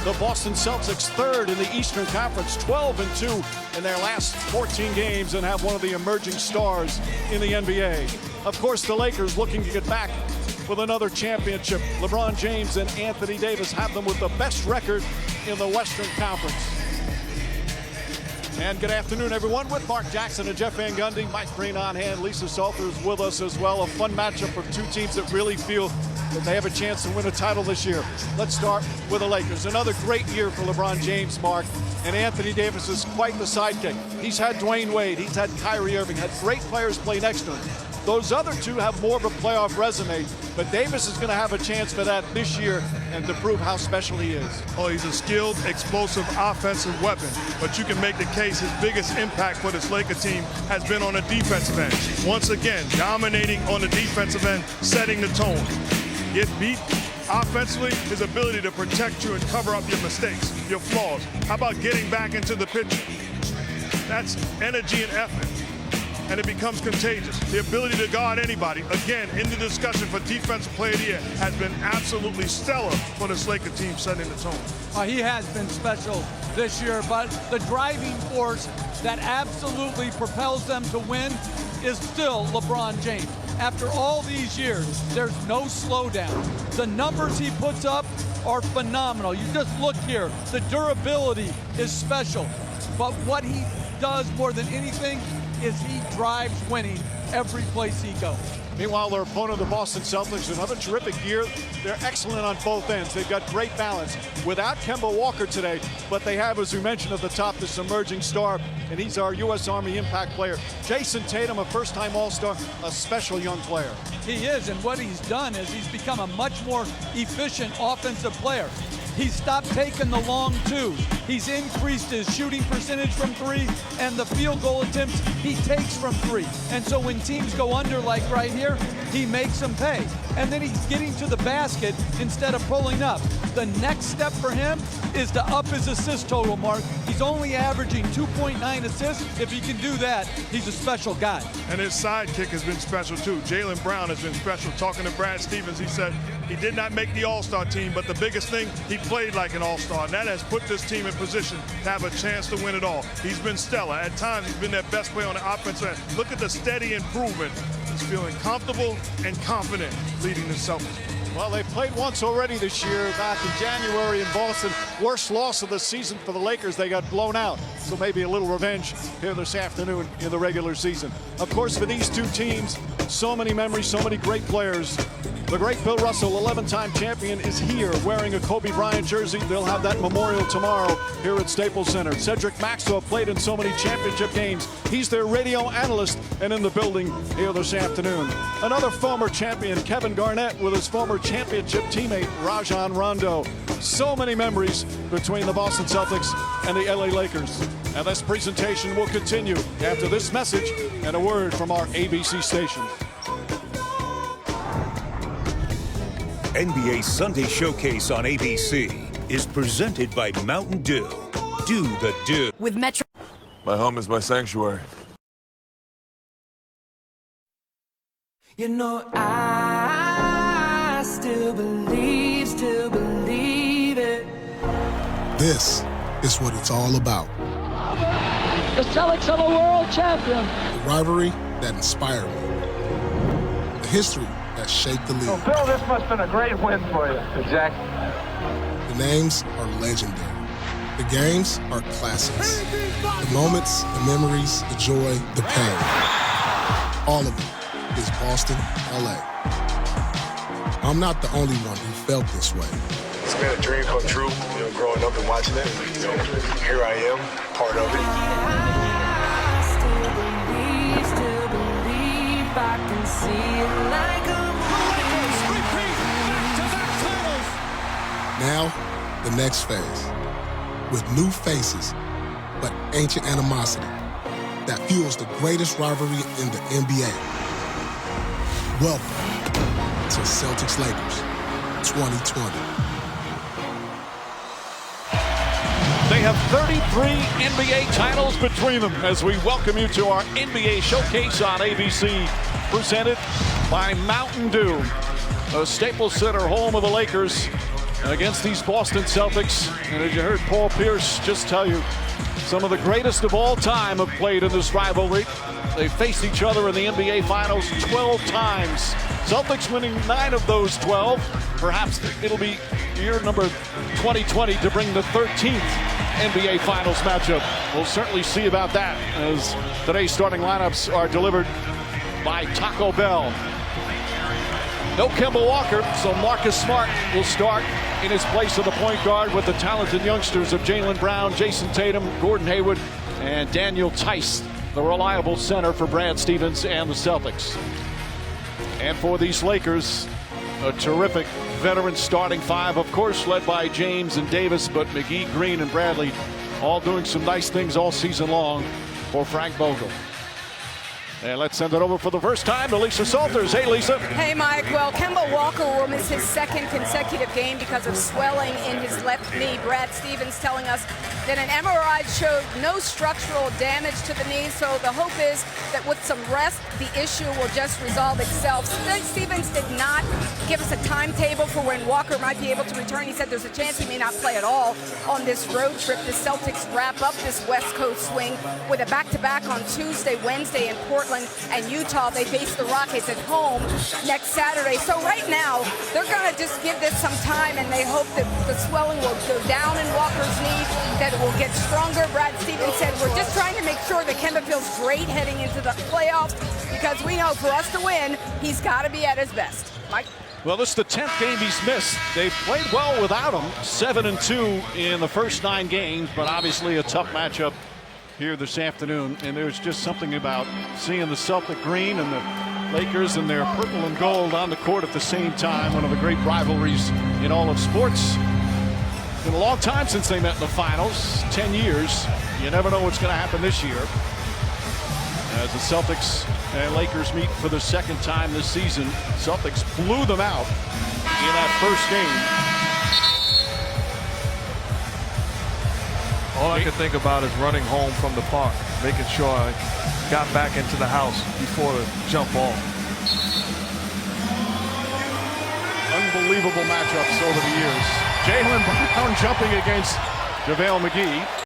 The Boston Celtics third in the Eastern Conference, 12-2 in their last 14 games, and have one of the emerging stars in the NBA. Of course, the Lakers looking to get back with another championship. LeBron James and Anthony Davis have them with the best record in the Western Conference. And good afternoon, everyone, with Mark Jackson and Jeff Van Gundy. Mike Green on hand. Lisa Salter is with us as well. A fun matchup of two teams that really feel that they have a chance to win a title this year. Let's start with the Lakers. Another great year for LeBron James, Mark. And Anthony Davis is quite the sidekick. He's had Dwayne Wade. He's had Kyrie Irving. Had great players play next to him. Those other two have more of a playoff resume, but Davis is going to have a chance for that this year and to prove how special he is. Oh, he's a skilled, explosive offensive weapon, but you can make the case his biggest impact for this Laker team has been on the defensive end. Once again, dominating on the defensive end, setting the tone. Get beat offensively, his ability to protect you and cover up your mistakes, your flaws. How about getting back into the picture? That's energy and effort. And it becomes contagious. The ability to guard anybody, again, in the discussion for Defensive Player of the Year, has been absolutely stellar for this Laker team, setting the tone. He has been special this year, but the driving force that absolutely propels them to win is still LeBron James. After all these years, there's no slowdown. The numbers he puts up are phenomenal. You just look here. The durability is special. But what he does more than anything is he drives winning every place he goes. Meanwhile, their opponent, the Boston Celtics, another terrific year. They're excellent on both ends. They've got great balance. Without Kemba Walker today, but they have, as we mentioned at the top, this emerging star, and he's our U.S. Army impact player. Jason Tatum, a first-time All-Star, a special young player. He is, and what he's done is he's become a much more efficient offensive player. He's stopped taking the long twos. He's increased his shooting percentage from three, and the field goal attempts he takes from three. And so when teams go under, like right here, he makes them pay. And then he's getting to the basket instead of pulling up. The next step for him is to up his assist total, Mark. He's only averaging 2.9 assists. If he can do that, he's a special guy. And his sidekick has been special too. Jaylen Brown has been special. Talking to Brad Stevens, he said he did not make the All-Star team, but the biggest thing, he played like an All-Star, and that has put this team in position to have a chance to win it all. He's been stellar. At times, he's been their best player on the offensive end. Look at the steady improvement. He's feeling comfortable and confident leading the Celtics. Well, they played once already this year, back in January in Boston. Worst loss of the season for the Lakers. They got blown out. So maybe a little revenge here this afternoon in the regular season. Of course, for these two teams, so many memories, so many great players. The great Bill Russell, 11-time champion, is here wearing a Kobe Bryant jersey. They'll have that memorial tomorrow here at Staples Center. Cedric Maxwell played in so many championship games. He's their radio analyst and in the building here this afternoon. Another former champion, Kevin Garnett, with his former championship teammate, Rajon Rondo. So many memories between the Boston Celtics and the LA Lakers. And this presentation will continue after this message and a word from our ABC stations. NBA Sunday Showcase on ABC is presented by Mountain Dew. Do the do. With Metro. My home is my sanctuary. You know, I still believe it. This is what it's all about. The Celtics are the world champion. The rivalry that inspired me. The history that shaped the league. Oh, Bill, this must have been a great win for you. Exactly. The names are legendary. The games are classics. The moments, the memories, the joy, the pain. All of it is Boston, LA. I'm not the only one who felt this way. It's been a dream come true, growing up and watching it. Here I am, part of it. Still believe I can see it like a Now, the next phase. With new faces, but ancient animosity that fuels the greatest rivalry in the NBA. Welcome to Celtics Lakers 2020. They have 33 NBA titles between them as we welcome you to our NBA Showcase on ABC, presented by Mountain Dew. The Staples Center, home of the Lakers. against these Boston Celtics. And as you heard Paul Pierce just tell you, some of the greatest of all time have played in this rivalry. They faced each other in the NBA Finals 12 times. Celtics winning 9 of those 12. Perhaps it'll be year number 2020 to bring the 13th NBA Finals matchup. We'll certainly see about that as today's starting lineups are delivered by Taco Bell. No Kemba Walker, so Marcus Smart will start in his place of the point guard with the talented youngsters of Jaylen Brown, Jason Tatum, Gordon Hayward, and Daniel Tice, the reliable center for Brad Stevens and the Celtics. And for these Lakers, a terrific veteran starting five, of course, led by James and Davis, but McGee, Green, and Bradley all doing some nice things all season long for Frank Vogel. And let's send it over for the first time to Lisa Salters. Hey, Lisa. Hey, Mike. Well, Kemba Walker will miss his second consecutive game because of swelling in his left knee. Brad Stevens telling us that an MRI showed no structural damage to the knee, so the hope is that with some rest, the issue will just resolve itself. Stevens did not give us a timetable for when Walker might be able to return. He said there's a chance he may not play at all on this road trip. The Celtics wrap up this West Coast swing with a back-to-back on Tuesday, Wednesday in Portland and Utah. They face the Rockets at home next Saturday. So right now, they're going to just give this some time, and they hope that the swelling will go down in Walker's knee, that it will get stronger. Brad Stevens said, we're just trying to make sure that Kemba feels great heading into the playoffs, because we know for us to win, he's got to be at his best. Mike? Well, this is the 10th game he's missed. They've played well without him, 7-2 in the first 9 games, but obviously a tough matchup here this afternoon. And there's just something about seeing the Celtic green and the Lakers and their purple and gold on the court at the same time. One of the great rivalries in all of sports. It's been a long time since they met in the finals, 10 years. You never know what's going to happen this year, as the Celtics and Lakers meet for the second time this season. Celtics blew them out in that first game. All I could think about is running home from the park, making sure I got back into the house before the jump ball. Unbelievable matchups over the years. Jaylen Brown jumping against JaVale McGee.